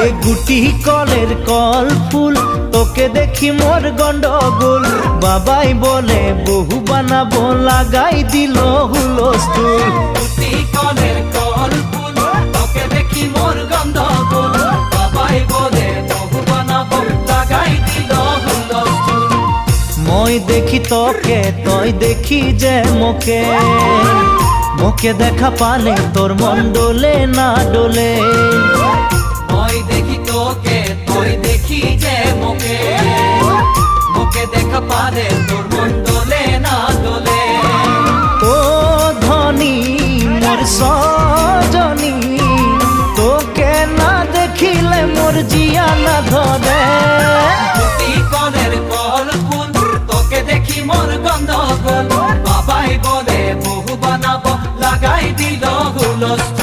এ গুটি কলের কল ফুল তোকে দেখি মোর গন্ডগোল বাবাই বলে বহু বানাবো লাগাই দিল হুলস্থুল গুটি কলের কল ফুল তোকে দেখি মোর গন্ডগোল বাবাই বলে বহু বানাবো লাগাই দিল হুলস্থুল মই দেখি তোকে তই দেখি যে মোকে মোকে দেখা পালে তোর মন ডোলে না ডোলে মই দেখি তোকে তুই দেখি যে মোকে মোকে দেখা পারে তোর মন